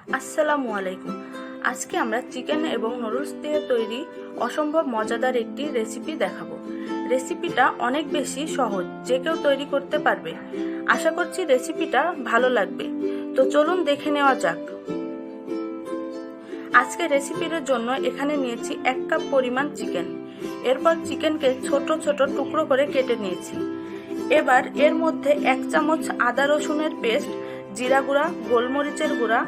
আসসালামু আলাইকুম। আজকে আমরা চিকেন এবং নুডলস দিয়ে তৈরি অসম্ভব মজাদার একটি রেসিপি দেখাবো। রেসিপিটা অনেক বেশি সহজ, যে কেউ তৈরি করতে পারবে। আশা করছি রেসিপিটা ভালো লাগবে। তো চলুন দেখে নেওয়া যাক। আজকে রেসিপির জন্য এখানে নিয়েছি 1 কাপ পরিমাণ চিকেন। এরপর চিকেনকে ছোট ছোট টুকরো করে কেটে নিয়েছি। এবার এর মধ্যে 1 চামচ আদা রসুনের পেস্ট, জিরা গুঁড়া, গোলমরিচের গুঁড়া,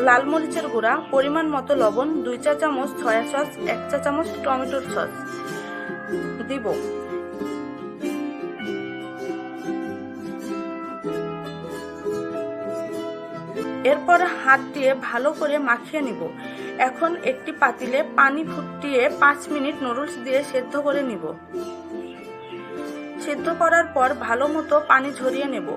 লাল মরিচের গুঁড়া, পরিমাণ মতো লবণ, 2 চা চামচ সয়া সস, 1 চা চামচ টমেটোর সস দিব। এরপর হাত দিয়ে ভালো করে মাখিয়ে নিব। এখন একটি পাতিলে পানি ফুটিয়ে 5 মিনিট নুডলস দিয়ে সেদ্ধ করে নিব। সেদ্ধ করার পর ভালো মতো পানি ঝরিয়ে নেব।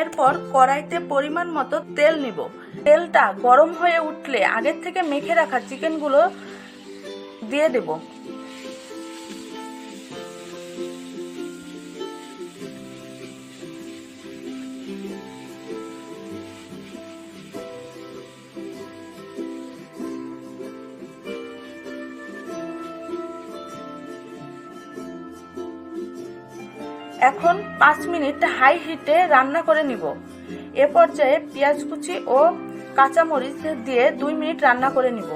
এরপর কড়াইতে পরিমাণ মতো তেল নিব। তেলটা গরম হয়ে উঠলে আগের থেকে মেখে রাখা চিকেনগুলো দিয়ে দেব। এখন 5 মিনিট হাই হিটে রান্না করে নিব। এ পর্যায়ে পেঁয়াজ কুচি ও কাঁচামরিচ দিয়ে 2 মিনিট রান্না করে নিব।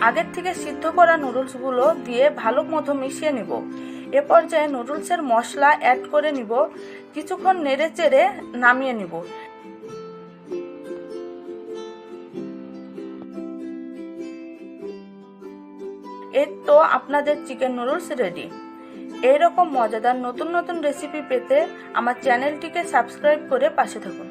আগের থেকে সিদ্ধ করা নুডলসগুলো দিয়ে ভালো মতো মিশিয়ে নিব। এ পর্যায়ে নুডলসের মশলা অ্যাড করে নিব। কিছুক্ষণ নেড়ে চেড়ে নামিয়ে নিব। এই তো আপনাদের চিকেন নুডলস রেডি। এইরকম মজাদার নতুন নতুন রেসিপি পেতে আমার চ্যানেলটিকে সাবস্ক্রাইব করে পাশে থাকুন।